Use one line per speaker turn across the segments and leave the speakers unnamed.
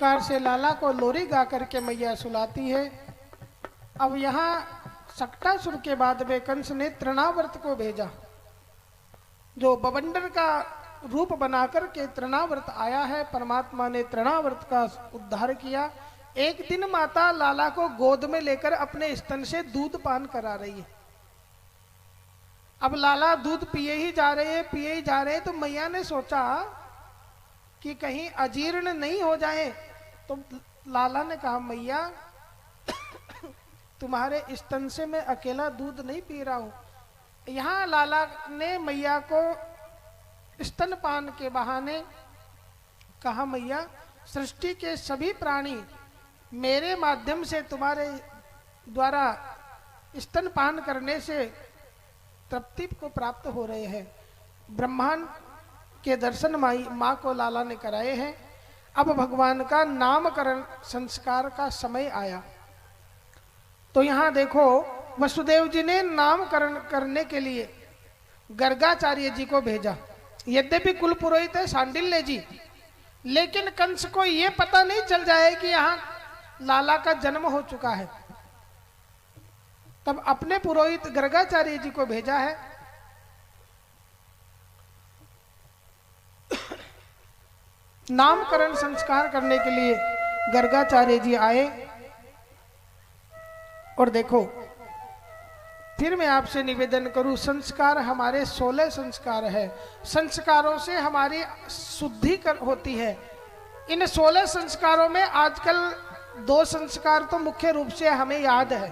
प्रकार से लाला को लोरी गा करके मैया सुलाती है। अब यहाँ सक्टासुर के बाद में कंस ने तृणावर्त को भेजा, जो बवंडर का रूप बनाकर के तृणावर्त आया है। परमात्मा ने तृणावर्त का उद्धार किया। एक दिन माता लाला को गोद में लेकर अपने स्तन से दूध पान करा रही है। अब लाला दूध पिए ही जा रहे, तो मैया ने सोचा कि कहीं अजीर्ण नहीं हो जाए। तो लाला ने कहा, मैया तुम्हारे स्तन से मैं अकेला दूध नहीं पी रहा हूं। यहाँ लाला ने मैया को स्तनपान के बहाने कहा, मैया सृष्टि के सभी प्राणी मेरे माध्यम से तुम्हारे द्वारा स्तनपान करने से तृप्ति को प्राप्त हो रहे हैं। ब्रह्मांड के दर्शन माँ को लाला ने कराए हैं। अब भगवान का नामकरण संस्कार का समय आया। तो यहाँ देखो, वसुदेव जी ने नामकरण करने के लिए गर्गाचार्य जी को भेजा। यद्यपि कुल पुरोहित है सांडिल्य जी, लेकिन कंस को यह पता नहीं चल जाए कि यहाँ लाला का जन्म हो चुका है। तब अपने पुरोहित गर्गाचार्य जी को भेजा है। नामकरण संस्कार करने के लिए गर्गाचार्य जी आए। और देखो, फिर मैं आपसे निवेदन करूं, संस्कार हमारे 16 संस्कार है। संस्कारों से हमारी शुद्धि होती है। इन 16 संस्कारों में आजकल 2 संस्कार तो मुख्य रूप से हमें याद है।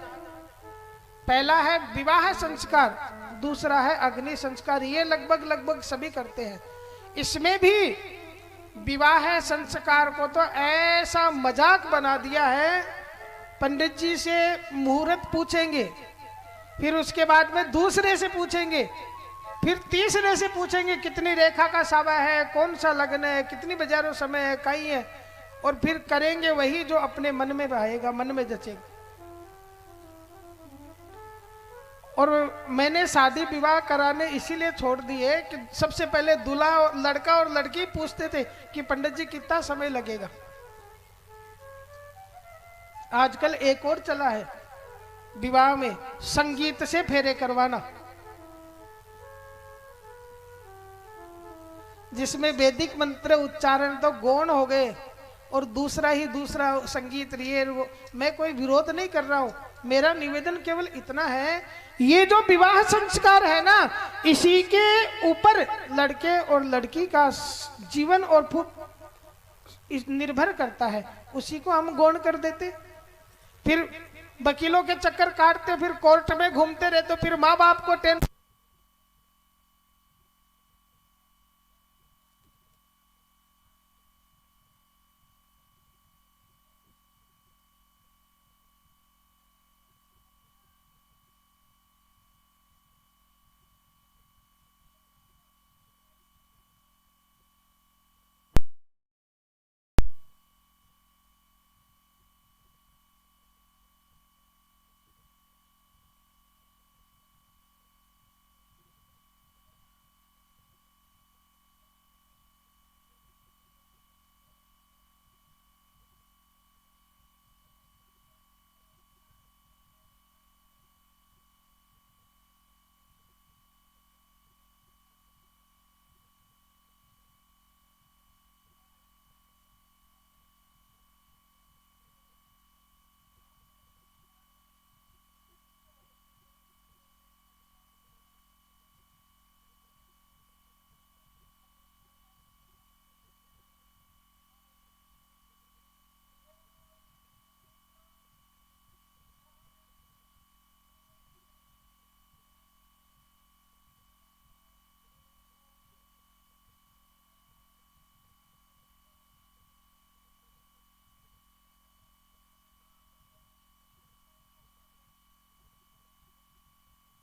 पहला है विवाह संस्कार, दूसरा है अग्नि संस्कार। ये लगभग सभी करते हैं। इसमें भी विवाह संस्कार को तो ऐसा मजाक बना दिया है, पंडित जी से मुहूर्त पूछेंगे, फिर उसके बाद में दूसरे से पूछेंगे, फिर तीसरे से पूछेंगे कितनी रेखा का सावा है, कौन सा लग्न है, कितनी बजारों समय है, कहीं है, और फिर करेंगे वही जो अपने मन में आएगा, मन में जचेगा। और मैंने शादी विवाह कराने इसीलिए छोड़ दिए कि सबसे पहले दूल्हा, लड़का और लड़की पूछते थे कि पंडित जी कितना समय लगेगा। आजकल एक और चला है विवाह में, संगीत से फेरे करवाना, जिसमें वैदिक मंत्र उच्चारण तो गौण हो गए और दूसरा संगीत रिए। मैं कोई विरोध नहीं कर रहा हूं, मेरा निवेदन केवल इतना है, ये जो विवाह संस्कार है ना, इसी के ऊपर लड़के और लड़की का जीवन और निर्भर करता है। उसी को हम गौण कर देते, फिर वकीलों के चक्कर काटते, फिर कोर्ट में घूमते रहते, फिर माँ बाप को टेंशन।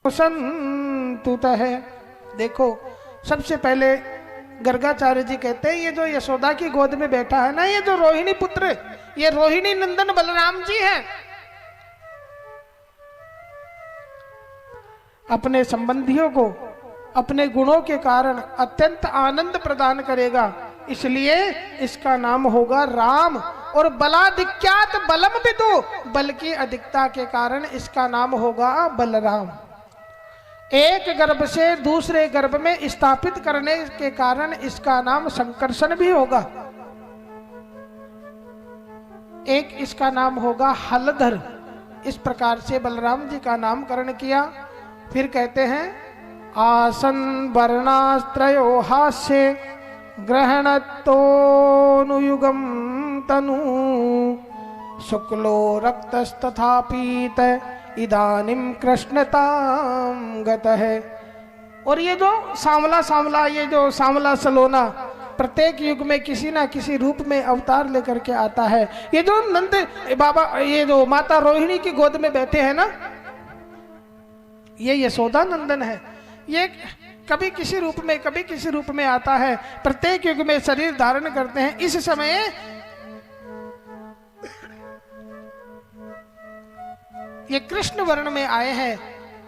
संतुत है। देखो, सबसे पहले गर्गाचार्य जी कहते हैं, ये जो यशोदा की गोद में बैठा है ना, ये जो रोहिणी पुत्र, ये रोहिणी नंदन बलराम जी हैं। अपने संबंधियों को अपने गुणों के कारण अत्यंत आनंद प्रदान करेगा, इसलिए इसका नाम होगा राम। और बलाधिक्यात बलम विदु, बल की अधिकता के कारण इसका नाम होगा बलराम। एक गर्भ से दूसरे गर्भ में स्थापित करने के कारण इसका नाम संकर्षण भी होगा। एक इसका नाम होगा हलधर। इस प्रकार से बलराम जी का नामकरण किया। फिर कहते हैं आसन वर्णास्त्रयो हास्य ग्रहणत्तोनुयुगम तनु शुक्लो रक्तस्तथा पीत इदानीम कृष्णताम गतः। और ये जो सांवला सांवला, ये जो सांवला सलोना प्रत्येक युग में किसी ना किसी रूप में अवतार लेकर के आता है। ये जो नंद बाबा, ये जो माता रोहिणी की गोद में बैठे हैं ना, ये यशोदा नंदन है। ये कभी किसी रूप में कभी किसी रूप में आता है, प्रत्येक युग में शरीर धारण करते हैं। इस समय ये कृष्ण वर्ण में आए हैं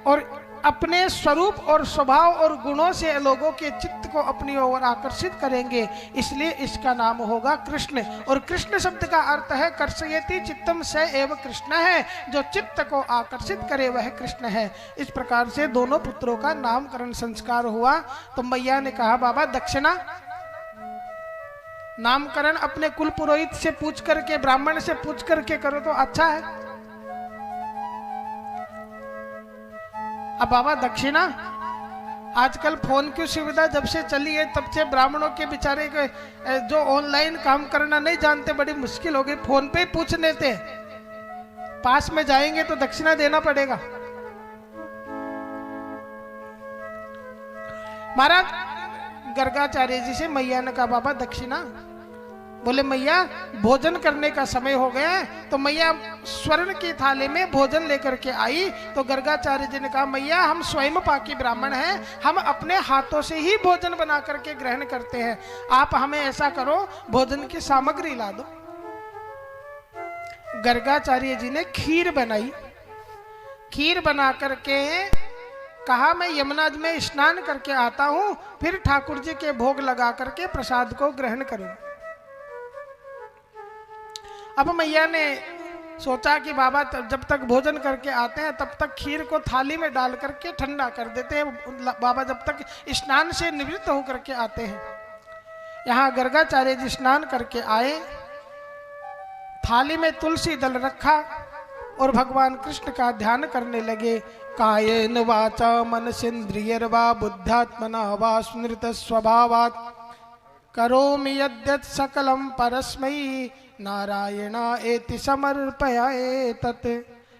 और अपने स्वरूप और स्वभाव और गुणों से लोगों के चित्त को अपनी ओर आकर्षित करेंगे, इसलिए इसका नाम होगा कृष्ण। और कृष्ण शब्द का अर्थ है कर्षयति चित्तम स एव कृष्ण है, जो चित्त को आकर्षित करे वह कृष्ण है। इस प्रकार से दोनों पुत्रों का नामकरण संस्कार हुआ। तो मैया ने कहा बाबा दक्षिणा, नामकरण अपने कुल पुरोहित से पूछ करके, ब्राह्मण से पूछ करके करो तो अच्छा है। अब बाबा दक्षिणा, आजकल फोन की सुविधा जब से चली है तब से ब्राह्मणों के बेचारे जो ऑनलाइन काम करना नहीं जानते, बड़ी मुश्किल हो गई। फोन पे पूछ लेते, पास में जाएंगे तो दक्षिणा देना पड़ेगा। महाराज गर्गाचार्य जी से मैया ने कहा बाबा दक्षिणा। बोले मैया भोजन करने का समय हो गया है। तो मैया स्वर्ण की थाली में भोजन लेकर के आई। तो गर्गाचार्य जी ने कहा मैया हम स्वयं पाकी ब्राह्मण हैं, हम अपने हाथों से ही भोजन बना करके ग्रहण करते हैं। आप हमें ऐसा करो, भोजन की सामग्री ला दो। गर्गाचार्य जी ने खीर बनाई। खीर बना करके कहा मैं यमुना में स्नान करके आता हूं, फिर ठाकुर जी के भोग लगा करके प्रसाद को ग्रहण करूं। अब मैया ने सोचा कि बाबा जब तक भोजन करके आते हैं तब तक खीर को थाली में डाल करके ठंडा कर देते हैं, बाबा जब तक स्नान से निवृत्त होकर के आते हैं। यहाँ गर्गाचार्य जी स्नान करके आए, थाली में तुलसी दल रखा और भगवान कृष्ण का ध्यान करने लगे। कायेन वाचा मनसेन्द्रियर्वा बुद्धात्मना वा स्मृत स्वभावात् करोमि यद्यत् सकलम परस्मै नारायणा एति समर्पयाए तत्।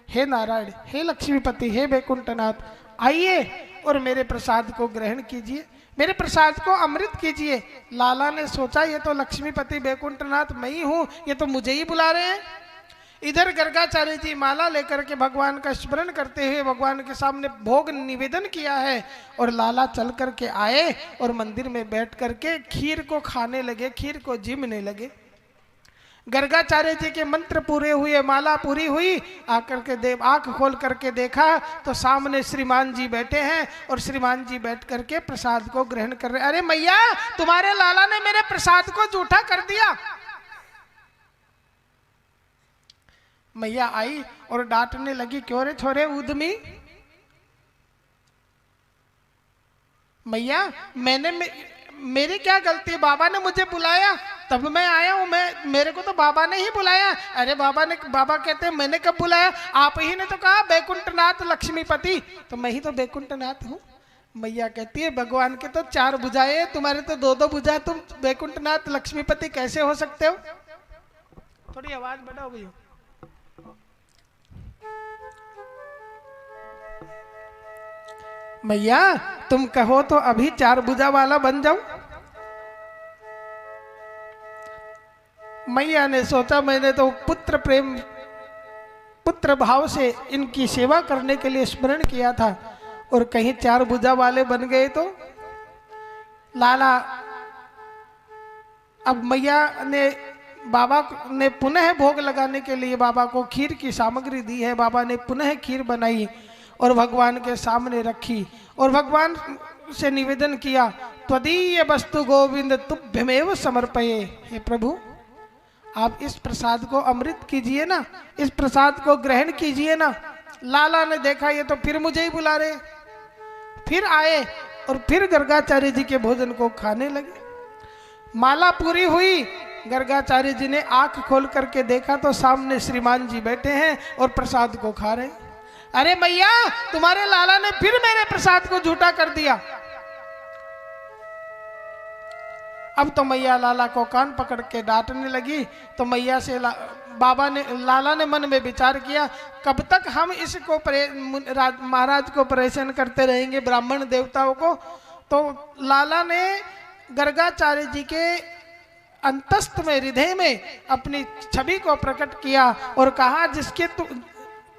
हे नारायण, हे लक्ष्मीपति, हे वैकुंठनाथ, आइए और मेरे प्रसाद को ग्रहण कीजिए, मेरे प्रसाद को अमृत कीजिए। लाला ने सोचा ये तो लक्ष्मीपति वैकुंठनाथ मैं ही हूँ, ये तो मुझे ही बुला रहे हैं। इधर गर्गाचार्य जी माला लेकर के भगवान का स्मरण करते हुए भगवान के सामने भोग निवेदन किया है। और लाला चल करके आए और मंदिर में बैठ करके खीर को खाने लगे, खीर को जिमने लगे। गर्गाचार्य जी के मंत्र पूरे हुए, माला पूरी हुई, आकर के देव आंख खोल करके देखा तो सामने श्रीमान जी बैठे हैं और श्रीमान जी बैठ करके प्रसाद को ग्रहण कर रहे। अरे मैया, तुम्हारे लाला ने मेरे प्रसाद को जूठा कर दिया। मैया आई और डांटने लगी, क्यों रे छोरे उद्यमी। मैया मेरी क्या गलती, बाबा ने मुझे बुलाया तब मैं आया हूं, मेरे को तो बाबा ने ही बुलाया। अरे बाबा कहते हैं मैंने कब बुलाया, आप ही ने तो कहा वैकुंठनाथ लक्ष्मीपति, तो मैं ही तो वैकुंठनाथ हूँ। मैया कहती है भगवान के तो 4 भुजाएं, तुम्हारे तो 2-2 भुजा, तुम वैकुंठनाथ लक्ष्मीपति कैसे हो सकते हो। थोड़ी आवाज बढ़ाओ भैया। मैया तुम कहो तो अभी 4 भुजा वाला बन जाऊं। मैया ने सोचा मैंने तो पुत्र प्रेम, पुत्र भाव से इनकी सेवा करने के लिए स्मरण किया था और कहीं 4 भुजा वाले बन गए तो। लाला, अब मैया ने बाबा ने पुनः भोग लगाने के लिए बाबा को खीर की सामग्री दी है। बाबा ने पुनः खीर बनाई और भगवान के सामने रखी और भगवान से निवेदन किया, त्वदीय वस्तु गोविंद तुभ्यमेव समर्पये। हे प्रभु, आप इस प्रसाद को अमृत कीजिए ना, इस प्रसाद को ग्रहण कीजिए ना। लाला ने देखा ये तो फिर मुझे ही बुला रहे, फिर आए और फिर गर्गाचार्य जी के भोजन को खाने लगे। माला पूरी हुई, गर्गाचार्य जी ने आंख खोल करके देखा तो सामने श्रीमान जी बैठे हैं और प्रसाद को खा रहे। अरे मैया, तुम्हारे लाला ने फिर मेरे प्रसाद को झूठा कर दिया। अब तो मैया लाला को कान पकड़ के डांटने लगी। तो मैया से लाला ने मन में विचार किया, कब तक हम इसको महाराज को परेशान करते रहेंगे, ब्राह्मण देवताओं को। तो लाला ने गर्गाचार्य जी के अंतस्थ में, हृदय में अपनी छवि को प्रकट किया और कहा, जिसके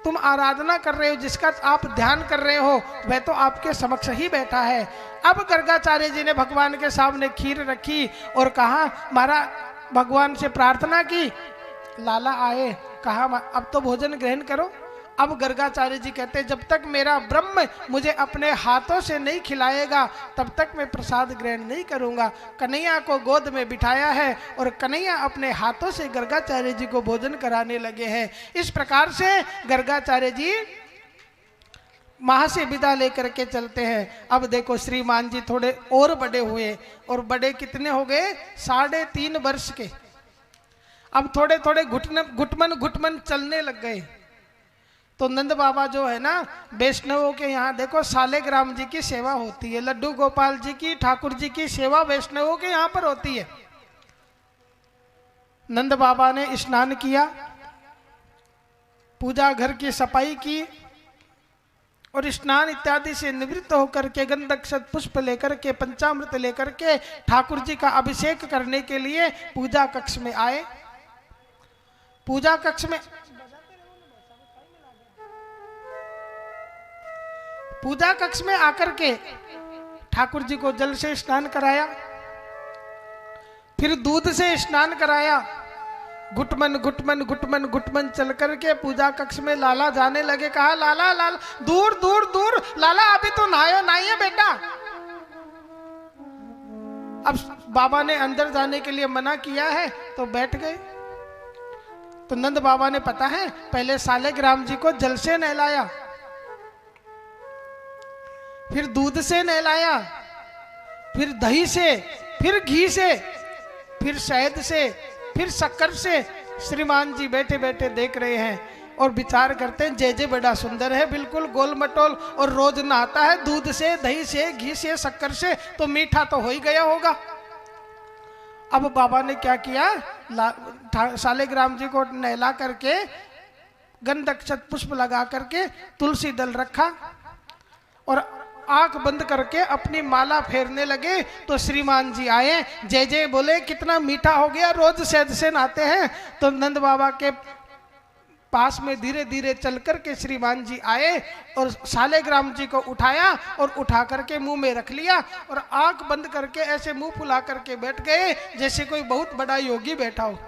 तुम आराधना कर रहे हो, जिसका आप ध्यान कर रहे हो, वह तो आपके समक्ष ही बैठा है। अब गर्गाचार्य जी ने भगवान के सामने खीर रखी और कहा, महाराज भगवान से प्रार्थना की। लाला आए, कहा अब तो भोजन ग्रहण करो। अब गर्गाचार्य जी कहते, जब तक मेरा ब्रह्म मुझे अपने हाथों से नहीं खिलाएगा तब तक मैं प्रसाद ग्रहण नहीं करूंगा। कन्हैया को गोद में बिठाया है और कन्हैया अपने हाथों से गर्गाचार्य जी को भोजन कराने लगे हैं। इस प्रकार से गर्गाचार्य जी वहां से विदा लेकर के चलते हैं। अब देखो श्रीमान जी थोड़े और बड़े हुए, और बड़े कितने हो गए, 3.5 वर्ष के। अब थोड़े थोड़े घुटमन चलने लग गए। तो नंद बाबा जो है ना, वैष्णवों के यहाँ देखो सालेग्राम जी की सेवा होती है, लड्डू गोपाल जी की, ठाकुर जी की सेवा वैष्णवों के यहाँ पर होती है। नंद बाबा ने स्नान किया, पूजा घर की सफाई की और स्नान इत्यादि से निवृत्त होकर के गंधक्षत पुष्प लेकर के, पंचामृत लेकर के ठाकुर जी का अभिषेक करने के लिए पूजा कक्ष में आए। पूजा कक्ष में आकर के ठाकुर जी को जल से स्नान कराया, फिर दूध से स्नान कराया। घुटमन चल करके पूजा कक्ष में लाला जाने लगे। कहा, लाला लाला दूर दूर दूर, लाला अभी तो नहाए बेटा। अब बाबा ने अंदर जाने के लिए मना किया है तो बैठ गए। तो नंद बाबा ने पता है पहले सालेग्राम जी को जल से नहलाया, फिर दूध से नहलाया, फिर दही से, फिर घी से, फिर शहद से, फिर शक्कर से। श्रीमान जी बैठे बैठे देख रहे हैं और विचार करते हैं, जय बड़ा सुंदर है, बिल्कुल गोल मटोल, और रोज नहाता है दूध से, दही से, घी से, शक्कर से, तो मीठा तो हो ही गया होगा। अब बाबा ने क्या किया, सालेग्राम जी को नहला करके गंधक्षत पुष्प लगा करके तुलसी दल रखा और आंख बंद करके अपनी माला फेरने लगे। तो श्रीमान जी आए, जय बोले, कितना मीठा हो गया, रोज शहद से नहाते हैं। तो नंद बाबा के पास में धीरे धीरे चल करके श्रीमान जी आए और सालेग्राम जी को उठाया और उठा करके मुंह में रख लिया और आंख बंद करके ऐसे मुंह फुला करके बैठ गए जैसे कोई बहुत बड़ा योगी बैठा हो।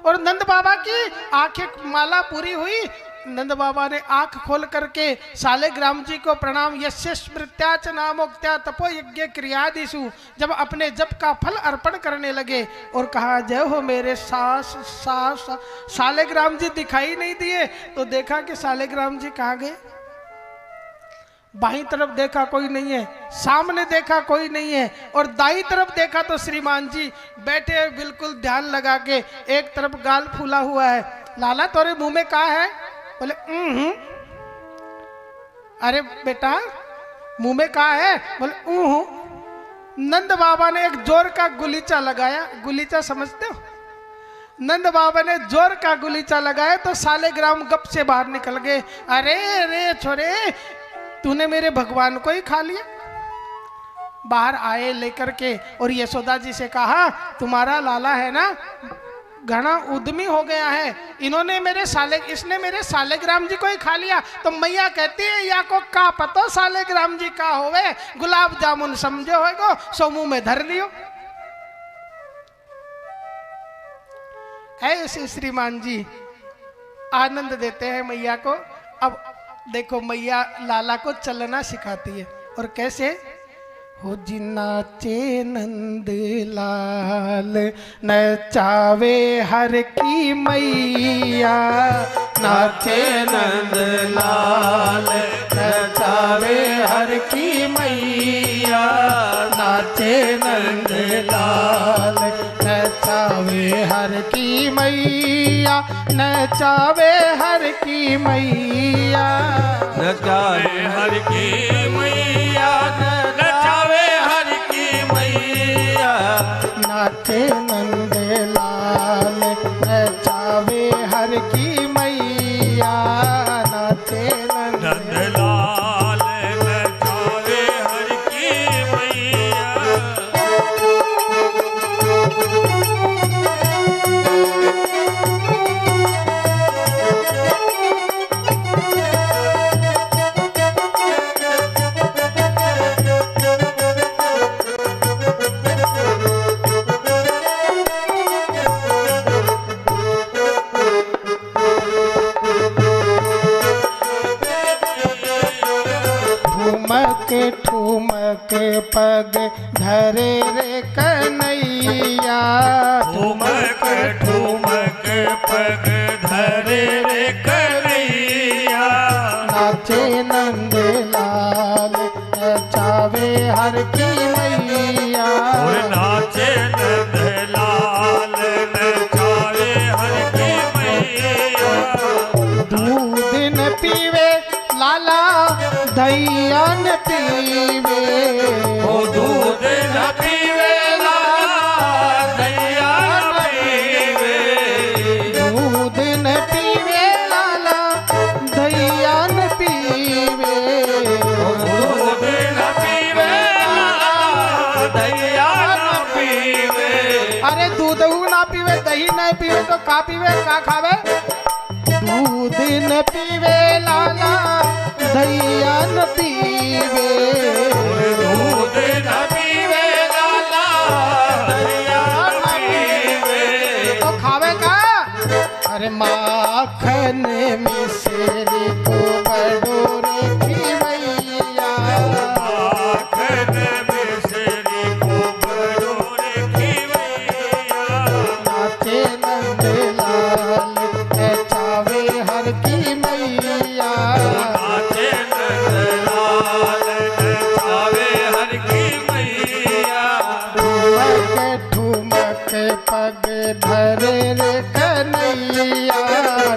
और नंद बाबा की आंखें माला पूरी हुई। नंद बाबा ने आंख खोल करके सालेग्राम जी को प्रणाम, यस्य स्मृत्या च नामोक्त्या तपो यज्ञ क्रियादिषु, जब अपने जप का फल अर्पण करने लगे और कहा, जय हो मेरे सालेग्राम जी दिखाई नहीं दिए। तो देखा कि सालेग्राम जी कहाँ गए। बाईं तरफ देखा कोई नहीं है, सामने देखा कोई नहीं है, और दाईं तरफ देखा तो श्रीमान जी बैठे बिल्कुल ध्यान लगा के, एक तरफ गाल फूला हुआ है। लाला तोरे मुंह में कहा है? बोले अरे बेटा मुंह में कहा है? बोले नंद बाबा ने एक जोर का गुलीचा लगाया। गुलीचा समझते हो? नंद बाबा ने जोर का गुलीचा लगाया तो सालेग्राम गप से बाहर निकल गए। अरे छोरे, तूने मेरे भगवान को ही खा लिया। बाहर आए लेकर के और यशोदा जी से कहा, तुम्हारा लाला है ना घना उद्यमी हो गया है, इसने मेरे सालेग्राम जी को ही खा लिया। तो मैया कहती है, या को का पतो सालेग्राम जी का होवे, गुलाब जामुन समझे होएगो सो मुंह में धर लियो। ऐसे श्रीमान जी आनंद देते हैं मैया को। अब देखो मैया लाला को चलना सिखाती है, और कैसे हो जी नाचे नंद लाल नचावे हर की मैया, नाचे नंद लाल नचावे हर की मैया, नाचे नंद लाल नचावे हर की मैया, नचावे हर की मैया,
नचावे हर की मैया, नचावे हर की मैया,
नाचे नंद लाल नचावे हर की मैया, नाचे नंद
लाल नचावे हर की मैया।
ठुमक ठुमक पग धरे रे कन्हैया,
ठुमक ठुमक पग धरे रे कन्हैया,
नाचे नंद लाल नचावे हर की मैया,
नाचे नंद लाल नचावे हर की मैया।
दूध न पीवे लाला दैया न पीवे,
ओ दूध न पीवे लाला दैया न पीवे,
दूध न पीवे लाला दैया न पीवे,
दूध न पीवे लाला दैया न पीवे।
अरे दूध ना पीवे दही नहीं पीवे तो का पीवे का खावे, दूध न पीवे लाला दैया न पीवे,
दूध न पीवे लाला दैया न पीवे।
तो खावे का, अरे माखन मिश्री को बडोरे की मैया,
माखन मिश्री को बडोरे की मैया,
नाचे नंद लाल नचावे हर की मैया,
नाचे नंद लाल नचावे हर की मैया।
ठुमक ठुमक पग धरे रे कन्हैया,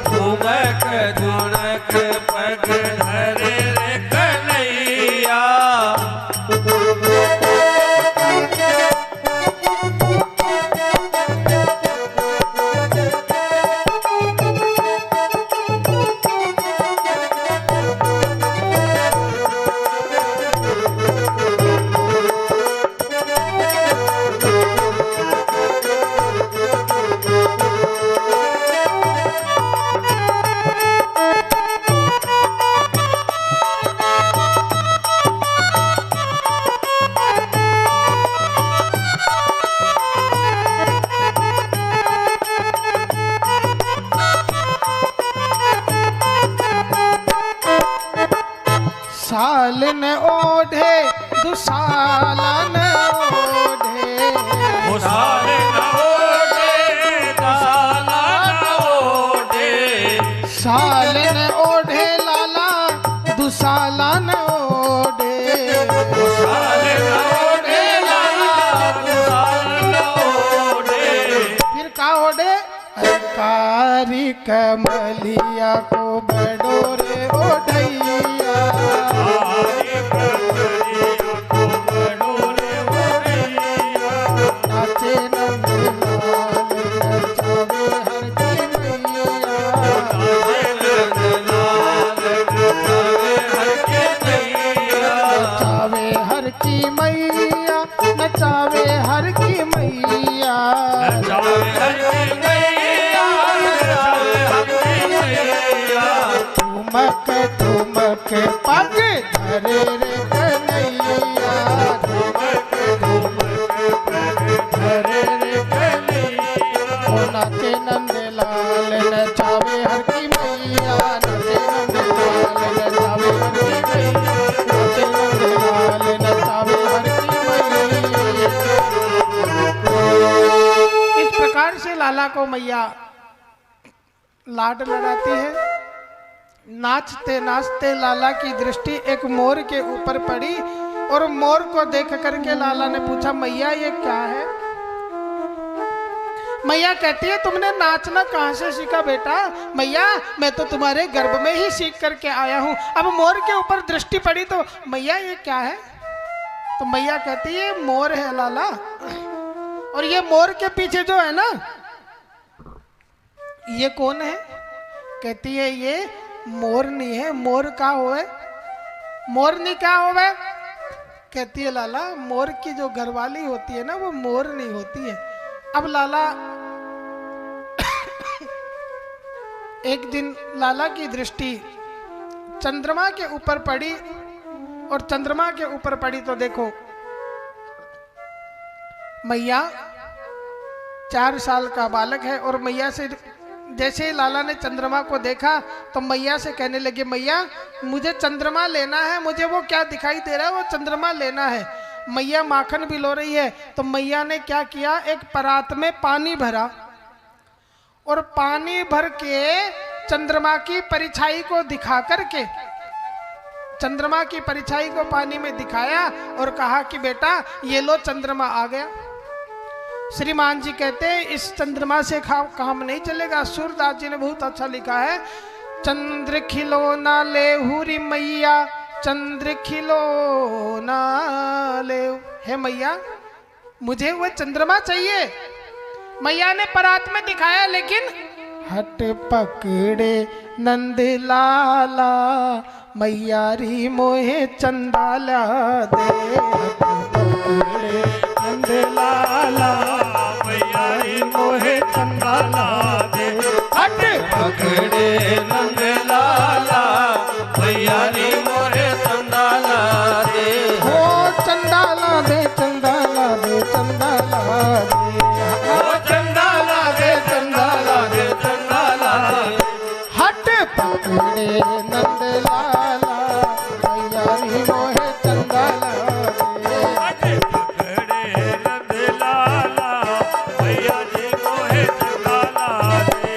ठुमक ठुमक पग धरे रे कन्हैया,
सालन ओढ़े दुसालन ओढ़े,
ओ साले न ओढ़े साला न ओढ़े,
सालन ओढ़े लाला दुसालन ओढ़े,
ओ साले न ओढ़े लाला साला न ओढ़े।
फिर का ओढ़े, अरे कारी कमलिया को बडोरे ओढ़ैया,
हरे कमलिया को बडोरे ओढ़ैया,
नाचे नंद लाल नचावे हर की मैया,
नाचे नंद लाल नचावे हर की मैया,
नचावे हर की मैया, नचावे हर की मैया,
नचावे हर की मैया, नचावे हर की मैया।
ठुमक ठुमक पग धरे रे कन्हैया,
ठुमक ठुमक पग धरे रे कन्हैया,
ओ नाचे नंद लाल नचावे हर की मैया, नाचे नंद लाल नचावे हर की मैया, नाचे नंद लाल नचावे हर की लाला को मैया लाड लड़ाती है। नाचते नाचते लाला की दृष्टि एक मोर के ऊपर पड़ी और मोर को देख करके लाला ने पूछा, मैया ये क्या है? मैया कहती है, तुमने नाचना कहाँ से सीखा बेटा? मैया मैं तो तुम्हारे गर्भ में ही सीख करके आया हूँ। अब मोर के ऊपर दृष्टि पड़ी तो मैया ये क्या है? तो मैया कहती है, मोर है लाला, और ये मोर के पीछे जो है ना, ये कौन है? कहती है, ये मोरनी है। मोर का होवे? मोरनी क्या होवे? कहती है, लाला मोर की जो घरवाली होती है ना, वो मोरनी होती है। अब लाला एक दिन लाला की दृष्टि चंद्रमा के ऊपर पड़ी, और चंद्रमा के ऊपर पड़ी तो देखो मैया 4 साल का बालक है, और मैया से जैसे ही लाला ने चंद्रमा को देखा तो मैया से कहने लगे, मैया मुझे चंद्रमा लेना है, मुझे वो क्या दिखाई दे रहा है वो चंद्रमा लेना है। मैया माखन भी लो रही है, तो मैया ने क्या किया, एक परात में पानी भरा, और पानी भर के चंद्रमा की परछाई को दिखा करके, चंद्रमा की परछाई को पानी में दिखाया और कहा कि बेटा ये लो चंद्रमा आ गया। श्रीमान जी कहते हैं, इस चंद्रमा से काम नहीं चलेगा। सूरदास जी ने बहुत अच्छा लिखा है, चंद्र खिलौना ले हुरी मैया, चंद्र खिलौना ले। हे मैया मुझे वो चंद्रमा चाहिए। मैया ने परात में दिखाया, लेकिन हट पकड़े नंद लाला, मैया री मोहे चंदाला दे। पकड़े नंद लाला,
मैया री मोहे चंदाला दे।
हट
पकड़े नंद लाला, मैया री मोहे चंदाला दे।
हो चंदाला दे, चंदाला दे, चंदाला दे।
ओ चंदाला दे, चंदाला दे, चंदाला दे।
हट पकड़े नंद लाला, मैया री मोहे चंदाला दे।
पकड़े नंद लाला, मैया री मोहे चंदाला दे।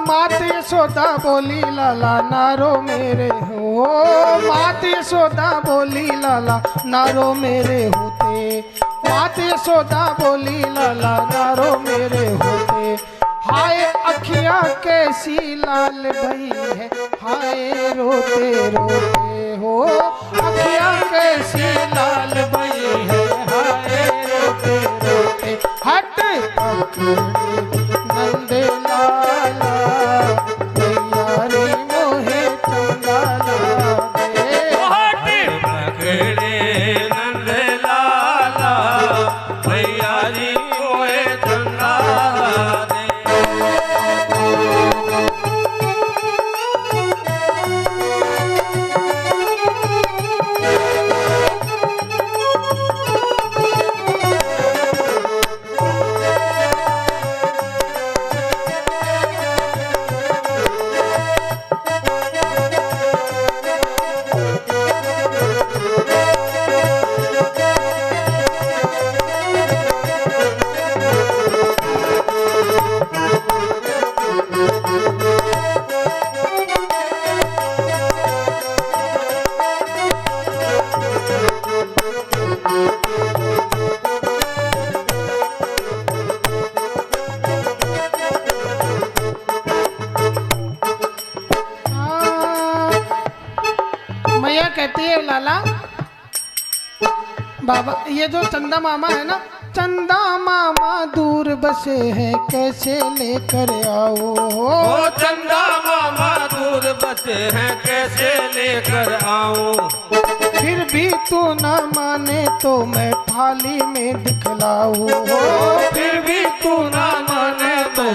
मात यशोदा बोली लाला नारो मेरे हो। मात यशोदा बोली लाला नारो मेरे होते। मात यशोदा बोली लाला नारो मेरे होते। हाय अखियां कैसी लाल भई है, हाय रोते रोते हो। अखियां कैसी लाल भई है, हाय रोते रोते। हट नंद लाला, मैया रे मोहे चंदाला दे।
पकड़े नंद लाला, मैया री मोहे चंदाला दे।
मैया कहती है, लाला बाबा ये जो चंदा मामा है ना, चंदा मामा दूर बसे हैं, कैसे लेकर आओ।
ओ चंदा मामा दूर बसे बनते हैं कैसे लेकर आऊं।
फिर भी तू न माने तो मैं थाली में दिखलाऊं।
फिर भी तू ना माने तो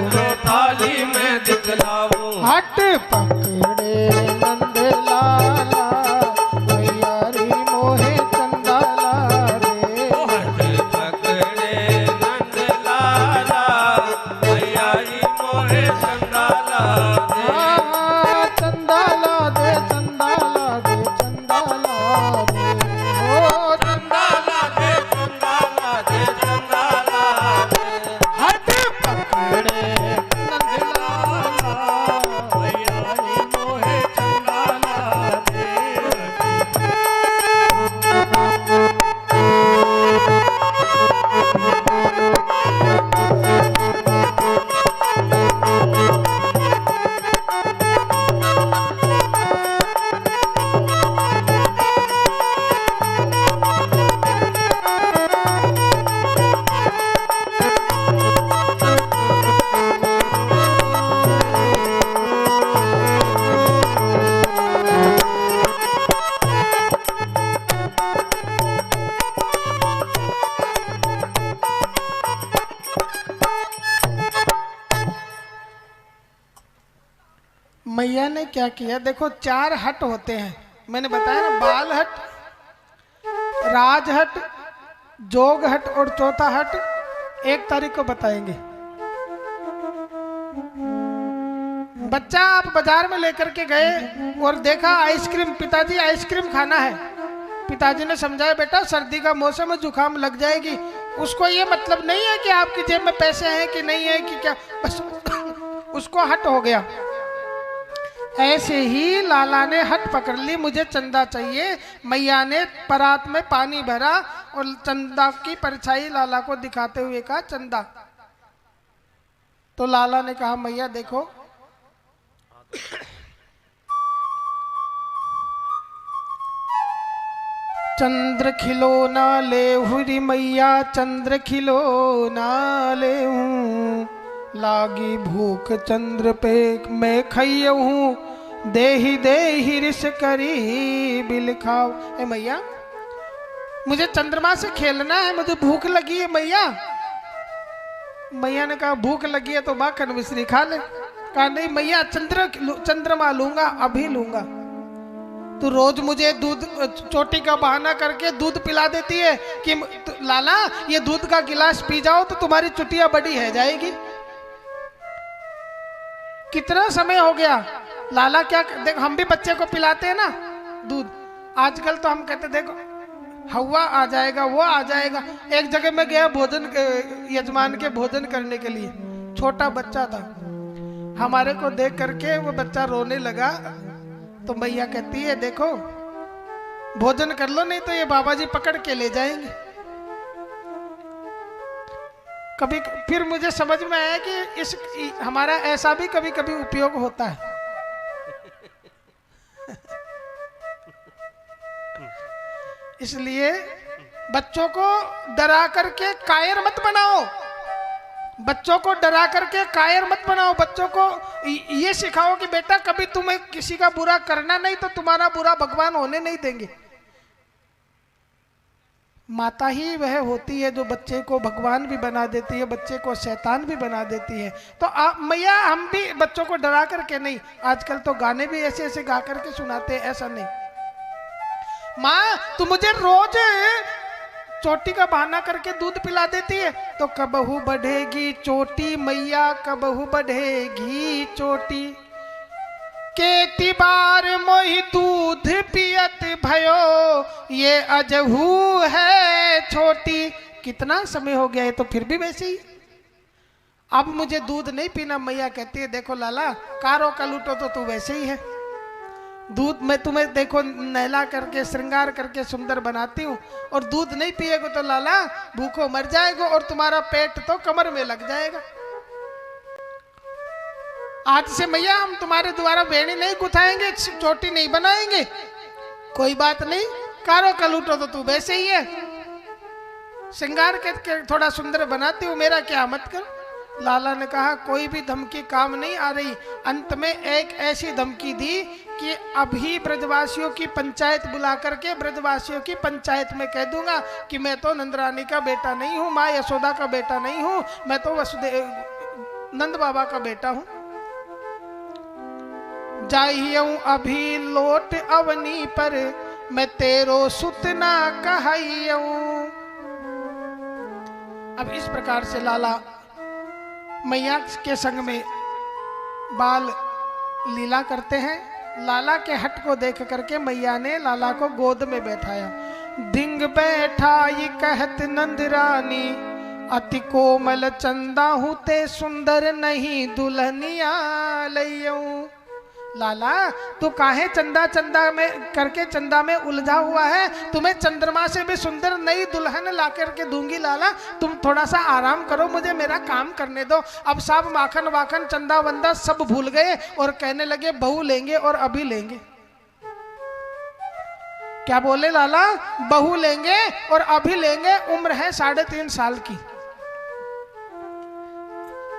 थाली में दिखलाऊं।
हट पकड़े नंद लाला मैया री मोहे चंदा ला दे।
हट पकड़े नंद लाला मैया री मोहे चंदा ला दे।
चंदा ला दे, चंदा ला दे, चंदा ला दे। ओ
चंदा ला दे, चंदा ला दे, चंदा ला दे।
हट पकड़े नंद लाला मैया री मोहे चंदा ला दे। मैया ने क्या किया, देखो 4 हट होते हैं, मैंने बताया ना, बाल हट, राज हट, जोग हट और चौथा हट 1 तारीख को बताएंगे। बच्चा आप बाजार में लेकर के गए और देखा आइसक्रीम, पिताजी आइसक्रीम खाना है। पिताजी ने समझाया बेटा सर्दी का मौसम है, जुकाम लग जाएगी। उसको ये मतलब नहीं है कि आपकी जेब में पैसे हैं कि नहीं है कि क्या, बस उसको हट हो गया। ऐसे ही लाला ने हट पकड़ ली, मुझे चंदा चाहिए। मैया ने परात में पानी भरा और चंदा की परछाई लाला को दिखाते हुए कहा चंदा। तो लाला ने कहा मैया देखो, चंद्र खिलौना ले हुरी मैया, चंद्र खिलौना ले हूँ, लागी भूख चंद्र पे मैं खई हूँ, देही रिस करी बिल खाओ। ए मैया मुझे चंद्रमा से खेलना है, मुझे भूख लगी है मैया। मैया ने कहा भूख लगी है तो माखन मिश्री खा ले। कहा नहीं मैया, चंद्रमा लूंगा, अभी लूंगा। तू रोज मुझे दूध चोटी का बहाना करके दूध पिला देती है कि लाला ये दूध का गिलास पी जाओ तो तुम्हारी चुटिया बड़ी है जाएगी। कितना समय हो गया, लाला क्या देख, हम भी बच्चे को पिलाते हैं ना दूध। आजकल तो हम कहते देखो हवा आ जाएगा, वो आ जाएगा। एक जगह मैं गया भोजन, यजमान के भोजन करने के लिए, छोटा बच्चा था। हमारे को देख करके वो बच्चा रोने लगा। तो मैया कहती है देखो भोजन कर लो, नहीं तो ये बाबा जी पकड़ के ले जाएंगे। कभी फिर मुझे समझ में आया कि इस हमारा ऐसा भी कभी कभी उपयोग होता है। इसलिए बच्चों को डरा करके कायर मत बनाओ, बच्चों को डरा करके कायर मत बनाओ। बच्चों को ये सिखाओ कि बेटा कभी तुम्हें किसी का बुरा करना नहीं, तो तुम्हारा बुरा भगवान होने नहीं देंगे। माता ही वह होती है जो बच्चे को भगवान भी बना देती है, बच्चे को शैतान भी बना देती है। तो मैया हम भी बच्चों को डरा करके नहीं, आजकल तो गाने भी ऐसे ऐसे गा करके सुनाते हैं, ऐसा नहीं। माँ तू मुझे रोज चोटी का बहाना करके दूध पिला देती है, तो कबहू बढ़ेगी चोटी मैया, कबहू बढ़ेगी चोटी। केती बार मोहि दूध पियत भयो, ये अजहू है छोटी। कितना समय हो गया है तो फिर भी वैसे ही। अब मुझे दूध नहीं पीना। मैया कहती है देखो लाला, कारो का लूटो तो तू वैसे ही है। दूध मैं तुम्हें देखो नहला करके श्रृंगार करके सुंदर बनाती हूँ, और दूध नहीं पिएगो तो लाला भूखो मर जाएगो, और तुम्हारा पेट तो कमर में लग जाएगा। आज से मैया हम तुम्हारे द्वारा बेड़ी नहीं गुथाएंगे, चोटी नहीं बनाएंगे, कोई बात नहीं। कारो का लूटो तो तू वैसे ही है। श्रृंगार के थोड़ा सुंदर बनाती हूँ, मेरा क्या मत कर। लाला ने कहा कोई भी धमकी काम नहीं आ रही। अंत में एक ऐसी धमकी दी कि अभी ब्रजवासियों की पंचायत बुला करके ब्रजवासियों की पंचायत में कह दूंगा कि मैं तो नंदरानी का बेटा नहीं हूं, माँ यशोदा का बेटा नहीं हूं, मैं तो वसुदेव नंद बाबा का बेटा हूं। जाइयऊं अभी लोट अवनी पर, मैं तेरो सुत ना कहाइयऊं। अब इस प्रकार से लाला मैया के संग में बाल लीला करते हैं। लाला के हट को देख करके मैया ने लाला को गोद में बैठाया। दिंग बैठाई कहत नंदरानी, अति कोमल चंदा हूँ ते सुंदर नहीं दुल्हनिया लइयऊं। लाला तू काहे चंदा चंदा में करके चंदा में उलझा हुआ है, तुम्हें चंद्रमा से भी सुंदर नई दुल्हन ला करके दूंगी। लाला तुम थोड़ा सा आराम करो, मुझे मेरा काम करने दो। अब सब माखन वाखन चंदा वंदा सब भूल गए और कहने लगे बहू लेंगे और अभी लेंगे। क्या बोले लाला? बहू लेंगे और अभी लेंगे। उम्र है 3.5 साल की।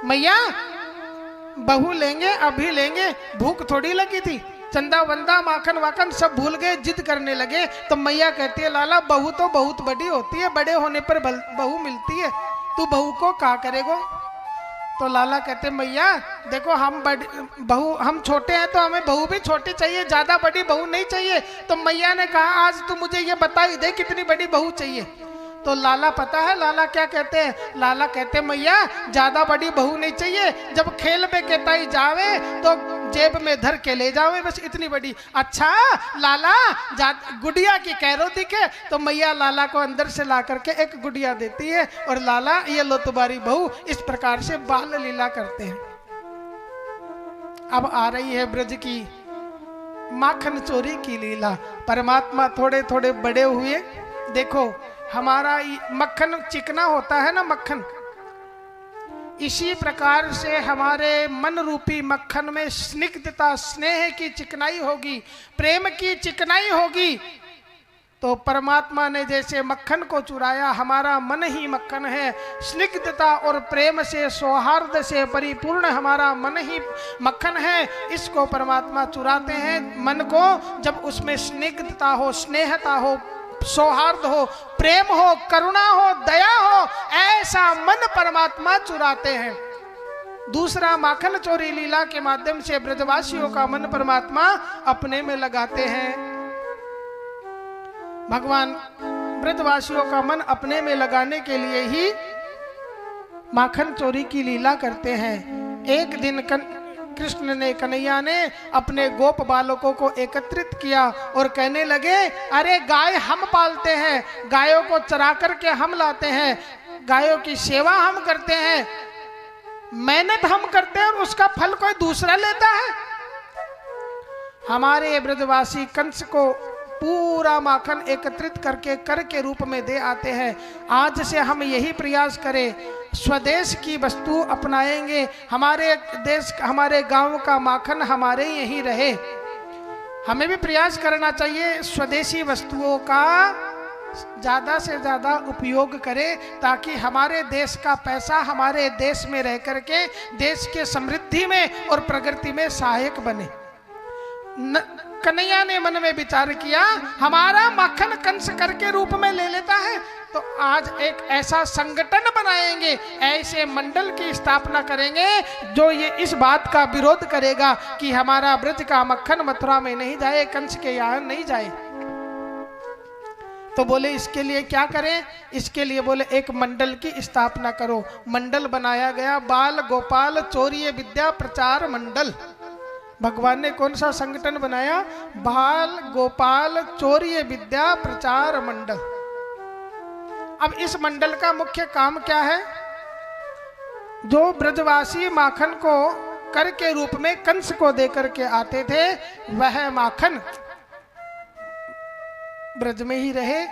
मैया बहू लेंगे अभी लेंगे, भूख थोड़ी लगी थी? चंदा वंदा माखन वाखन सब भूल गए, जिद करने लगे। तो मैया कहती है लाला बहू तो बहुत बड़ी होती है, बड़े होने पर बहू मिलती है, तू बहू को क्या करेगो? तो लाला कहते मैया देखो हम बहू हम छोटे हैं तो हमें बहू भी छोटी चाहिए, ज्यादा बड़ी बहू नहीं चाहिए। तो मैया ने कहा आज तू मुझे ये बता ही दे कितनी बड़ी बहू चाहिए। तो लाला पता है लाला क्या कहते हैं? लाला कहते मैया ज्यादा बड़ी बहू नहीं चाहिए, जब खेल में केताई जावे तो जेब में धर के ले जावे, बस इतनी बड़ी। अच्छा लाला गुड़िया की कैरो दिखे? तो मैया लाला को अंदर से ला करके एक गुड़िया देती है और लाला ये लो तुम्हारी बहू। इस प्रकार से बाल लीला करते हैं। अब आ रही है ब्रज की माखन चोरी की लीला। परमात्मा थोड़े थोड़े बड़े हुए। देखो हमारा मक्खन चिकना होता है ना, मक्खन, इसी प्रकार से हमारे मन रूपी मक्खन में स्निग्धता स्नेह की चिकनाई होगी, प्रेम की चिकनाई होगी। तो परमात्मा ने जैसे मक्खन को चुराया, हमारा मन ही मक्खन है। स्निग्धता और प्रेम से सौहार्द से परिपूर्ण हमारा मन ही मक्खन है। इसको परमात्मा चुराते हैं। मन को जब उसमें स्निग्धता हो, स्नेहता हो, सौहार्द हो, प्रेम हो, करुणा हो, दया हो, ऐसा मन परमात्मा चुराते हैं। दूसरा माखन चोरी लीला के माध्यम से ब्रजवासियों का मन परमात्मा अपने में लगाते हैं। भगवान ब्रजवासियों का मन अपने में लगाने के लिए ही माखन चोरी की लीला करते हैं। एक दिन कृष्ण ने, कन्हैया ने अपने गोप बालकों को एकत्रित किया और कहने लगे अरे गाय हम पालते हैं, गायों को चरा करके हम लाते हैं, गायों की सेवा हम करते हैं, मेहनत हम करते हैं और उसका फल कोई दूसरा लेता है। हमारे ब्रजवासी कंस को पूरा माखन एकत्रित करके कर के रूप में दे आते हैं। आज से हम यही प्रयास करें, स्वदेश की वस्तु अपनाएंगे। हमारे देश, हमारे गांव का माखन हमारे यही रहे। हमें भी प्रयास करना चाहिए स्वदेशी वस्तुओं का ज्यादा से ज्यादा उपयोग करें, ताकि हमारे देश का पैसा हमारे देश में रह करके देश के समृद्धि में और प्रगति में सहायक बने। कन्हैया ने मन में विचार किया हमारा माखन कंस करके रूप में ले लेता है, तो आज एक ऐसा संगठन बनाएंगे, ऐसे मंडल की स्थापना करेंगे जो ये इस बात का विरोध करेगा कि हमारा ब्रज का मक्खन मथुरा में नहीं जाए, कंस के यहाँ नहीं जाए। तो बोले इसके लिए क्या करें? इसके लिए बोले एक मंडल की स्थापना करो। मंडल बनाया गया, बाल गोपाल चौर्य विद्या प्रचार मंडल। भगवान ने कौन सा संगठन बनाया? बाल गोपाल चौर्य विद्या प्रचार मंडल। अब इस मंडल का मुख्य काम क्या है? जो ब्रजवासी माखन को कर के रूप में कंस को देकर के आते थे, वह माखन ब्रज में ही रहे,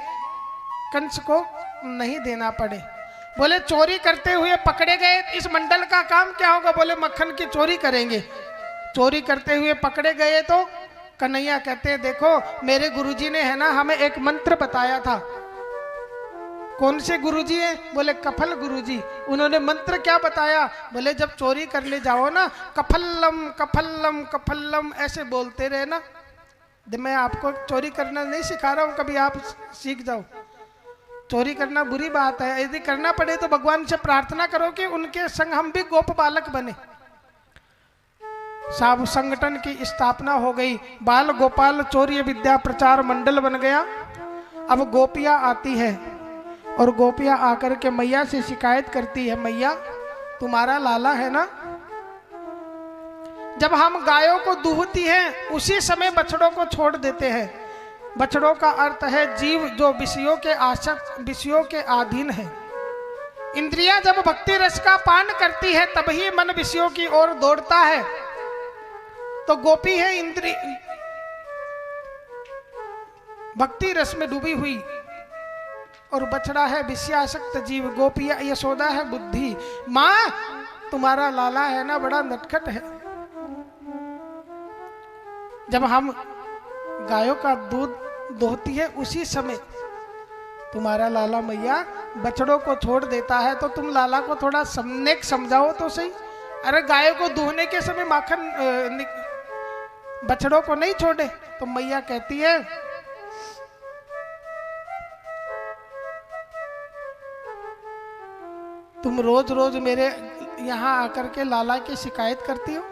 कंस को नहीं देना पड़े। बोले चोरी करते हुए पकड़े गए, इस मंडल का काम क्या होगा? बोले मक्खन की चोरी करेंगे। चोरी करते हुए पकड़े गए तो कन्हैया कहते हैं देखो मेरे गुरुजी ने है ना हमें एक मंत्र बताया था। कौन से गुरुजी हैं? बोले कफल गुरुजी। उन्होंने मंत्र क्या बताया? बोले जब चोरी करने जाओ ना, कफल्लम कफल्लम कफल्लम ऐसे बोलते रहे ना। मैं आपको चोरी करना नहीं सिखा रहा हूँ, कभी आप सीख जाओ। चोरी करना बुरी बात है, यदि करना पड़े तो भगवान से प्रार्थना करो कि उनके संग हम भी गोप बालक बने। साब संगठन की स्थापना हो गई, बाल गोपाल चौर्य विद्या प्रचार मंडल बन गया। अब गोपियां आती है और गोपियां आकर के मैया से शिकायत करती है, मैया तुम्हारा लाला है ना? जब हम गायों को दूहती हैं उसी समय बछड़ों को छोड़ देते हैं। बछड़ों का अर्थ है जीव जो विषयों के आसक्त, विषयों के अधीन है। इंद्रियां जब भक्ति रस का पान करती है तभी मन विषयों की ओर दौड़ता है। तो गोपी है इंद्रिय भक्ति रस में डूबी हुई और बछड़ा है विषयासक्त जीव। गोपिया यशोदा है बुद्धि। माँ तुम्हारा लाला है ना, बड़ा नटखट है। जब हम गायों का दूध दोहती है उसी समय तुम्हारा लाला मैया बछड़ों को छोड़ देता है, तो तुम लाला को थोड़ा समझाओ तो सही। अरे गायों को दूहने के समय माखन बछड़ों को नहीं छोड़े। तो मैया कहती है तुम रोज रोज मेरे यहाँ आकर के लाला की शिकायत करती हो।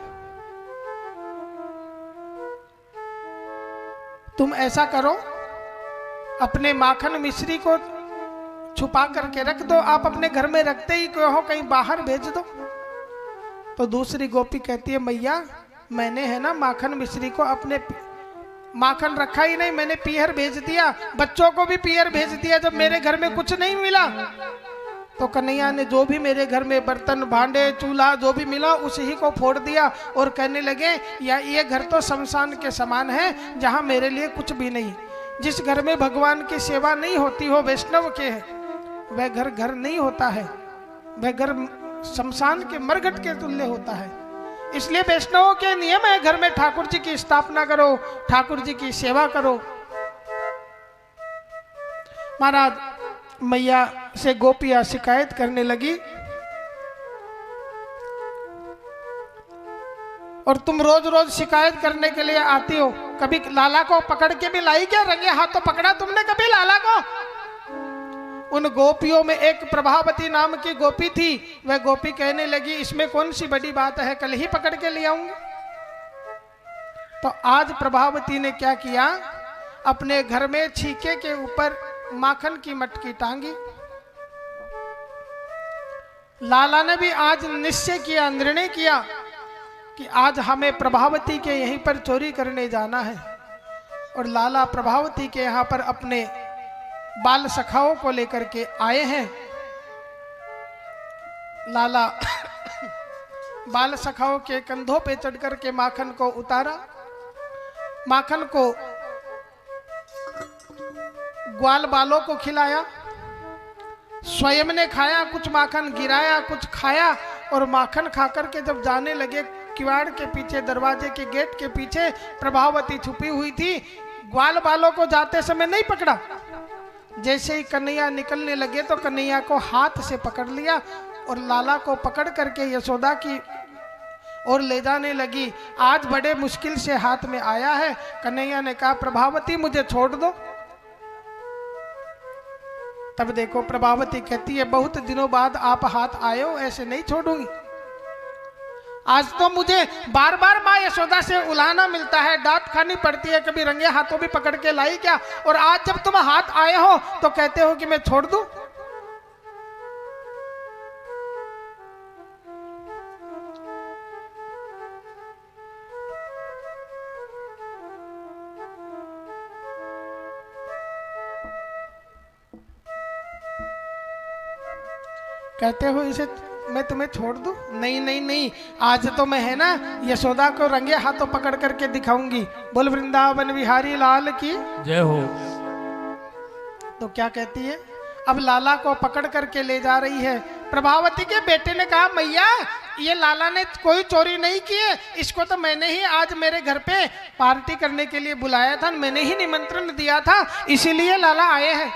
तुम ऐसा करो, अपने माखन मिश्री को छुपा करके रख दो। आप अपने घर में रखते ही कहो कहीं बाहर भेज दो। तो दूसरी गोपी कहती है मैया मैंने है ना माखन मिश्री को अपने माखन रखा ही नहीं, मैंने पीहर भेज दिया, बच्चों को भी पीहर भेज दिया। जब मेरे घर में कुछ नहीं मिला तो कन्हैया ने जो भी मेरे घर में बर्तन भांडे चूल्हा जो भी मिला उसी को फोड़ दिया और कहने लगे या ये घर तो शमशान के समान है जहाँ मेरे लिए कुछ भी नहीं। जिस घर में भगवान की सेवा नहीं होती हो, वैष्णव के है, वह घर घर नहीं होता है, वह घर शमशान के मरघट के तुल्य होता है। इसलिए वैष्णवों के नियम है घर में ठाकुर जी की स्थापना करो, ठाकुर जी की सेवा करो। महाराज मैया से गोपियां शिकायत करने लगी और तुम रोज रोज शिकायत करने के लिए आती हो। कभी लाला को पकड़ के भी लाई क्या? रंगे हाथों पकड़ा तुमने कभी लाला को? उन गोपियों में एक प्रभावती नाम की गोपी थी। वह गोपी कहने लगी इसमें कौन सी बड़ी बात है, कल ही पकड़ के ले आऊंगी। तो आज प्रभावती ने क्या किया, अपने घर में छीके के ऊपर माखन की मटकी टांगी। लाला ने भी आज निश्चय किया, निर्णय किया कि आज हमें प्रभावती के यहीं पर चोरी करने जाना है। और लाला प्रभावती के यहाँ पर अपने बाल सखाओं को लेकर के आए हैं। लाला बाल सखाओं के कंधों पे चढ़कर के माखन को उतारा, माखन को ग्वाल बालों को खिलाया, स्वयं ने खाया, कुछ माखन गिराया, कुछ खाया और माखन खाकर के जब जाने लगे किवाड़ के पीछे, दरवाजे के गेट के पीछे प्रभावती छुपी हुई थी। ग्वाल बालों को जाते समय नहीं पकड़ा, जैसे ही कन्हैया निकलने लगे तो कन्हैया को हाथ से पकड़ लिया और लाला को पकड़ करके यशोदा की और ले जाने लगी। आज बड़े मुश्किल से हाथ में आया है। कन्हैया ने कहा प्रभावती मुझे छोड़ दो। तब देखो प्रभावती कहती है बहुत दिनों बाद आप हाथ आए हो, ऐसे नहीं छोड़ूंगी। आज तो मुझे बार बार माँ यशोदा से उलाहना मिलता है, डांट खानी पड़ती है, कभी रंगे हाथों भी पकड़ के लाई क्या, और आज जब तुम हाथ आए हो तो कहते हो कि मैं छोड़ दूं। कहते हो इसे मैं तुम्हें छोड़ दूं? नहीं नहीं नहीं, आज तो मैं है ना यशोदा को रंगे हाथों पकड़ करके दिखाऊंगी। बोल वृंदावन विहारी लाल की
जय हो।
तो क्या कहती है, अब लाला को पकड़ करके ले जा रही है। प्रभावती के बेटे ने कहा मैया ये लाला ने कोई चोरी नहीं की है, इसको तो मैंने ही आज मेरे घर पे पार्टी करने के लिए बुलाया था, मैंने ही निमंत्रण दिया था, इसीलिए लाला आए हैं।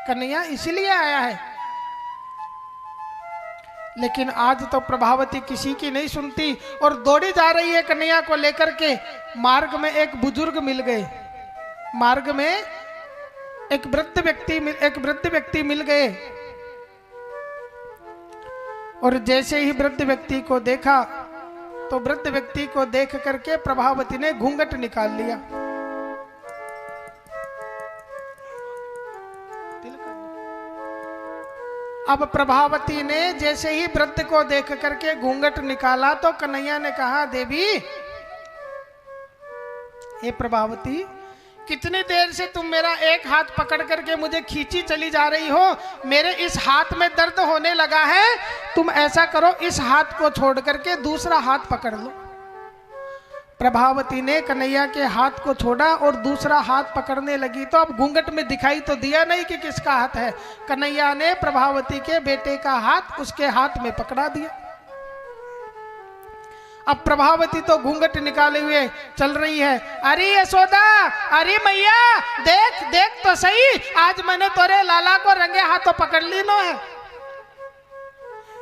कन्हैया इसलिए आया है। लेकिन आज तो प्रभावती किसी की नहीं सुनती और दौड़ी जा रही है कन्हैया को लेकर के। मार्ग में एक बुजुर्ग मिल गए, मार्ग में एक वृद्ध व्यक्ति मिल गए। और जैसे ही वृद्ध व्यक्ति को देखा तो वृद्ध व्यक्ति को देख करके प्रभावती ने घूंघट निकाल लिया। अब प्रभावती ने जैसे ही वृद्ध को देख करके घूंघट निकाला तो कन्हैया ने कहा, देवी, हे प्रभावती, कितनी देर से तुम मेरा एक हाथ पकड़ करके मुझे खींची चली जा रही हो। मेरे इस हाथ में दर्द होने लगा है। तुम ऐसा करो, इस हाथ को छोड़ करके दूसरा हाथ पकड़ लो। प्रभावती ने कन्हैया के हाथ को छोड़ा और दूसरा हाथ पकड़ने लगी तो अब घूंघट में दिखाई तो दिया नहीं कि किसका हाथ है। कन्हैया ने प्रभावती के बेटे का हाथ उसके हाथ में पकड़ा दिया। अब प्रभावती तो घूंघट निकाले हुए चल रही है। अरे यशोदा, अरे मैया, देख देख तो सही, आज मैंने तोरे लाला को रंगे हाथों पकड़ ली नो है।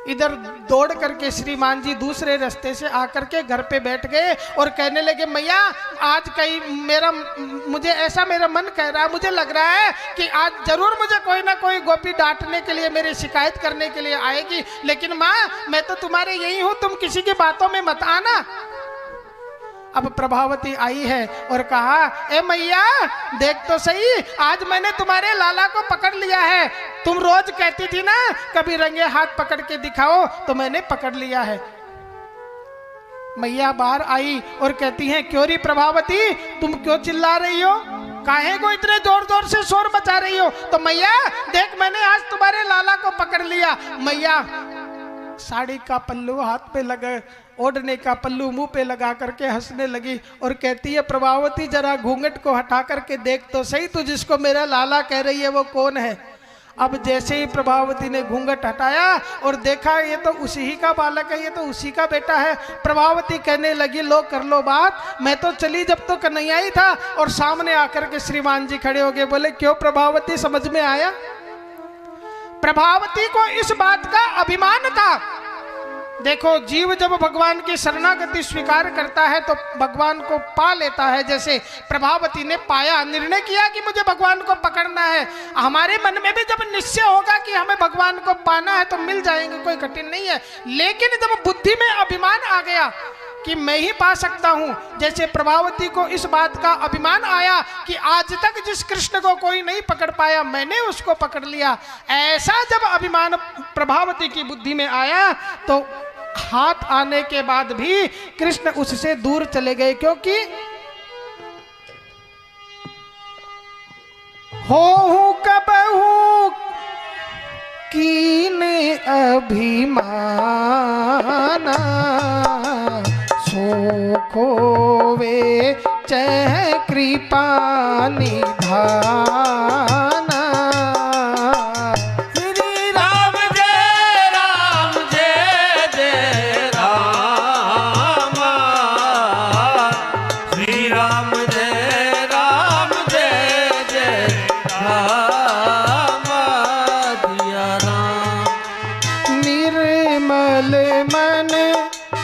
इधर दौड़ करके श्रीमान जी दूसरे रास्ते से आकर के घर पे बैठ गए और कहने लगे, मैया, आज कहीं मुझे ऐसा मेरा मन कह रहा है, मुझे लग रहा है कि आज जरूर मुझे कोई ना कोई गोपी डांटने के लिए, मेरी शिकायत करने के लिए आएगी। लेकिन माँ, मैं तो तुम्हारे यही हूँ, तुम किसी की बातों में मत आना। अब प्रभावती आई है और कहा, ए मैया, देख तो सही, आज मैंने तुम्हारे लाला को पकड़ लिया है। तुम रोज कहती थी ना कभी रंगे हाथ पकड़ के दिखाओ, तो मैंने पकड़ लिया है। मैया बाहर आई और कहती हैं, क्यों री प्रभावती, तुम क्यों चिल्ला रही हो? काहे को इतने जोर जोर से शोर मचा रही हो? तो मैया देख, मैंने आज तुम्हारे लाला को पकड़ लिया। मैया साड़ी का पल्लू हाथ पे लगा, ओढ़ने का पल्लू मुंह पे लगा करके हंसने लगी और कहती है, प्रभावती, जरा घूंघट को हटा करके देख तो सही, तू जिसको मेरा लाला कह रही है वो कौन है। अब जैसे ही प्रभावती ने घूंघट हटाया और देखा ये तो उसी ही का बालक है, ये तो उसी का बेटा है। प्रभावती कहने लगी, लो कर लो बात, मैं तो चली जब तो कन्हैया ही था। और सामने आकर के श्रीमान जी खड़े हो गए, बोले, क्यों प्रभावती, समझ में आया? प्रभावती को इस बात का अभिमान था। देखो, जीव जब भगवान की शरणागति स्वीकार करता है तो भगवान को पा लेता है। जैसे प्रभावती ने पाया, निर्णय किया कि मुझे भगवान को पकड़ना है। हमारे मन में भी जब निश्चय होगा कि हमें भगवान को पाना है तो मिल जाएंगे, कोई कठिन नहीं है। लेकिन जब बुद्धि में अभिमान आ गया कि मैं ही पा सकता हूं, जैसे प्रभावती को इस बात का अभिमान आया कि आज तक जिस कृष्ण को कोई नहीं पकड़ पाया, मैंने उसको पकड़ लिया। ऐसा जब अभिमान प्रभावती की बुद्धि में आया तो हाथ आने के बाद भी कृष्ण उससे दूर चले गए, क्योंकि हो कबहू कीन अभिमाना, सो खोवे चह कृपा निधाना।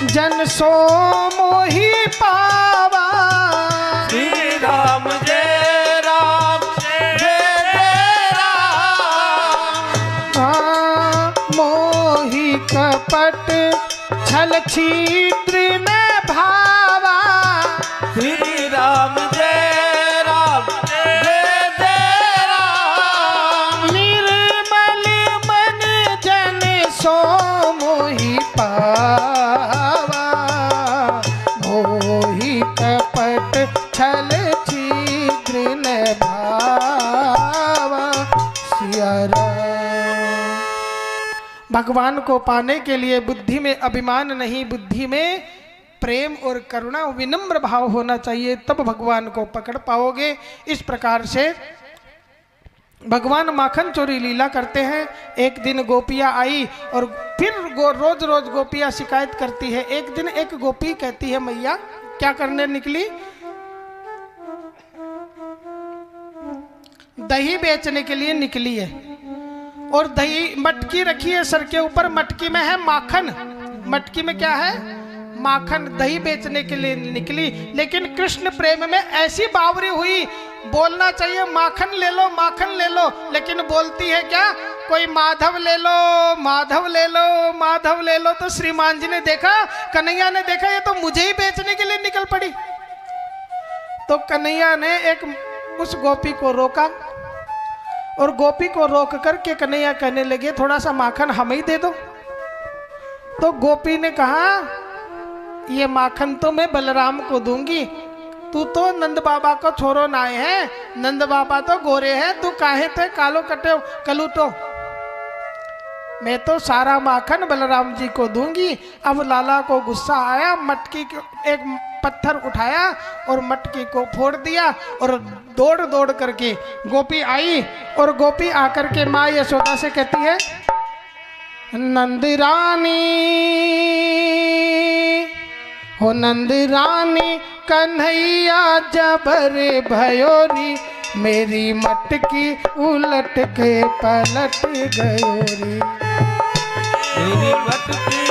जन सो मोहि पावा,
श्री राम जय राम जय जय राम।
मोहि कपट छल छिद्र न भावा,
श्री राम जय राम जय जय राम।
निर्मल मन जन सो मोहि पावा, छल छिद्र न भावा। भगवान को पाने के लिए बुद्धि में अभिमान नहीं, बुद्धि में प्रेम और करुणा, विनम्र भाव होना चाहिए, तब भगवान को पकड़ पाओगे। इस प्रकार से भगवान माखन चोरी लीला करते हैं। एक दिन गोपियाँ आई और फिर रोज रोज गोपियाँ शिकायत करती है। एक दिन एक गोपी कहती है, मैया क्या करने निकली? दही बेचने के लिए निकली है और दही मटकी रखी है सर के ऊपर, मटकी में है माखन। मटकी में क्या है? माखन। दही बेचने के लिए निकली, लेकिन कृष्ण प्रेम में ऐसी बावरी हुई, बोलना चाहिए माखन ले लो, माखन ले लो, लेकिन बोलती है क्या? कोई माधव ले लो, माधव ले लो, माधव ले लो। तो श्रीमान जी ने देखा, कन्हैया ने देखा, ये तो मुझे ही बेचने के लिए निकल पड़ी। तो कन्हैया ने एक उस गोपी को रोका और गोपी को रोक करके कन्हैया कहने लगे, थोड़ा सा माखन हमें ही दे दो। तो गोपी ने कहा, ये माखन तो मैं बलराम को दूंगी, तू तो नंद बाबा को छोरो नाए है, नंद बाबा तो गोरे हैं, तू काहे थे कालो कटे कलूटो। मैं तो सारा माखन बलराम जी को दूंगी। अब लाला को गुस्सा आया, मटकी एक पत्थर उठाया और मटकी को फोड़ दिया और दौड़ दौड़ करके गोपी आई और गोपी आकर के माँ यशोदा से कहती है, नंद रानी हो, नंद रानी कन्हैया जबरे भयोरी, मेरी मटकी उलट के पलट गयोरी।
मेरी मटकी